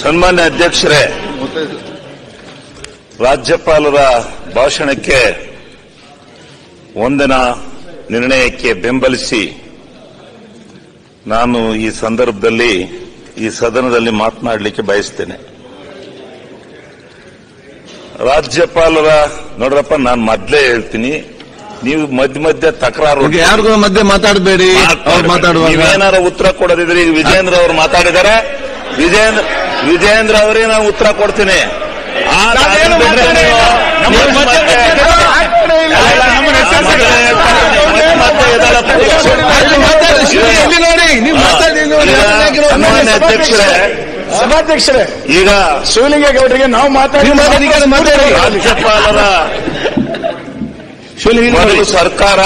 ಸನ್ಮಾನ್ಯ ಅಧ್ಯಕ್ಷರೇ, ರಾಜ್ಯಪಾಲರ ಭಾಷಣಕ್ಕೆ ವಂದನಾ ನಿರ್ಣಯಕ್ಕೆ ಬೆಂಬಲಿಸಿ ನಾನು ಈ ಸಂದರ್ಭದಲ್ಲಿ ಈ ಸದನದಲ್ಲಿ ಮಾತನಾಡಲಿಕ್ಕೆ ಬಯಸ್ತೇನೆ. ರಾಜ್ಯಪಾಲರ ನೋಡ್ರಪ್ಪ, ನಾನು ಮೊದಲೇ ಹೇಳ್ತೀನಿ, ನೀವು ಮಧ್ಯ ಮಧ್ಯ ತಕರಾರು ಯಾರಿಗೂ ಮಧ್ಯೆ ಮಾತಾಡಬೇಡಿ. ನೀವೇನಾರ ಉತ್ತರ ಕೊಡೋದಿದ್ರೆ ಈಗ ವಿಜೇಂದ್ರ ಅವರು ಮಾತಾಡಿದ್ದಾರೆ. ವಿಜೇಂದ್ರ ಅವರಿಗೆ ನಾನು ಉತ್ತರ ಕೊಡ್ತೀನಿ. ಸಭಾಧ್ಯಕ್ಷರೇ, ಈಗ ಶಿವಲಿಂಗೇಗೌಡರಿಗೆ ನಾವು ಮಾತಾಡಿ ರಾಜ್ಯಪಾಲರ ಮೊದಲು ಸರ್ಕಾರ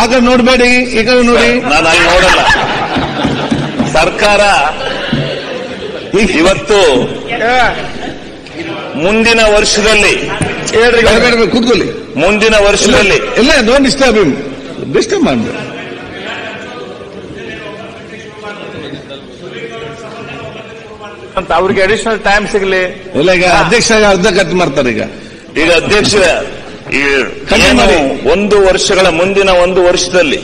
ಆಗ ನೋಡಬೇಡಿ, ಈಗ ನೋಡಿ. ನಾನು ಅಲ್ಲಿ ನೋಡಲ್ಲ. ಸರ್ಕಾರ ಇವತ್ತು ಮುಂದಿನ ವರ್ಷದಲ್ಲಿ ಕೂತ್ಕೊಳ್ಳಿ. ಮುಂದಿನ ವರ್ಷದಲ್ಲಿ ಇಲ್ಲ, ಡೋಂಟ್ ಡಿಸ್ಟರ್ಬ್ ಮಾಡಿ. ಅಂತ ಅವ್ರಿಗೆ ಅಡಿಷನಲ್ ಟೈಮ್ ಸಿಗಲಿ. ಇಲ್ಲ, ಈಗ ಅಧ್ಯಕ್ಷ ಅರ್ಧ ಕಟ್ ಮಾಡ್ತಾರೆ. ಈಗ ಅಧ್ಯಕ್ಷರ ಮುಂದಿನ ಒಂದು ವರ್ಷದಲ್ಲಿ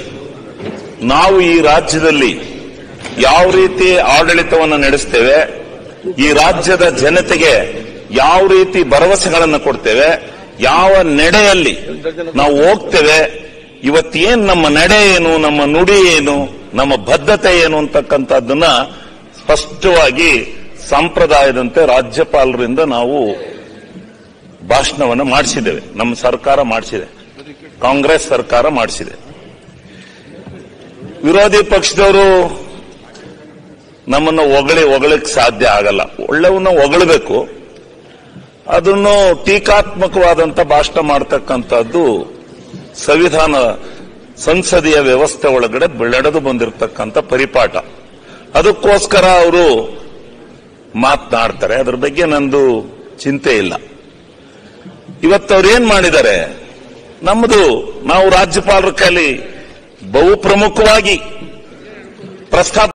ನಾವು ಈ ರಾಜ್ಯದಲ್ಲಿ ಯಾವ ರೀತಿ ಆಡಳಿತವನ್ನು ನಡೆಸ್ತೇವೆ, ಈ ರಾಜ್ಯದ ಜನತೆಗೆ ಯಾವ ರೀತಿ ಭರವಸೆಗಳನ್ನು ಕೊಡ್ತೇವೆ, ಯಾವ ನಡೆಯಲ್ಲಿ ನಾವು ಹೋಗ್ತೇವೆ, ಇವತ್ತೇನು ನಮ್ಮ ನಡೆ ಏನು, ನಮ್ಮ ನುಡಿ ಏನು, ನಮ್ಮ ಬದ್ಧತೆ ಏನು ಅಂತಕ್ಕಂಥದ್ದನ್ನ ಸ್ಪಷ್ಟವಾಗಿ ಸಂಪ್ರದಾಯದಂತೆ ರಾಜ್ಯಪಾಲರಿಂದ ನಾವು ಭಾಷಣವನ್ನು ಮಾಡಿಸಿದ್ದೇವೆ. ನಮ್ಮ ಸರ್ಕಾರ ಮಾಡಿಸಿದೆ, ಕಾಂಗ್ರೆಸ್ ಸರ್ಕಾರ ಮಾಡಿಸಿದೆ. ವಿರೋಧಿ ಪಕ್ಷದವರು ನಮ್ಮನ್ನು ಹೊಗಳಕ್ಕೆ ಸಾಧ್ಯ ಆಗಲ್ಲ. ಒಳ್ಳೆವನ್ನ ಹೊಗಳಬೇಕು, ಅದನ್ನು ಟೀಕಾತ್ಮಕವಾದಂತ ಭಾಷಣ ಮಾಡತಕ್ಕಂಥದ್ದು ಸಂವಿಧಾನ ಸಂಸದೀಯ ವ್ಯವಸ್ಥೆ ಒಳಗಡೆ ಬೆಳೆದು ಬಂದಿರತಕ್ಕಂಥ ಪರಿಪಾಠ. ಅದಕ್ಕೋಸ್ಕರ ಅವರು ಮಾತನಾಡ್ತಾರೆ. ಅದ್ರ ಬಗ್ಗೆ ನಂದು ಚಿಂತೆ ಇಲ್ಲ. ಇವತ್ತು ಅವ್ರು ಏನ್ ಮಾಡಿದ್ದಾರೆ, ನಾವು ರಾಜ್ಯಪಾಲರ ಕೈಲಿ ಬಹು ಪ್ರಮುಖವಾಗಿ ಪ್ರಸ್ತಾಪ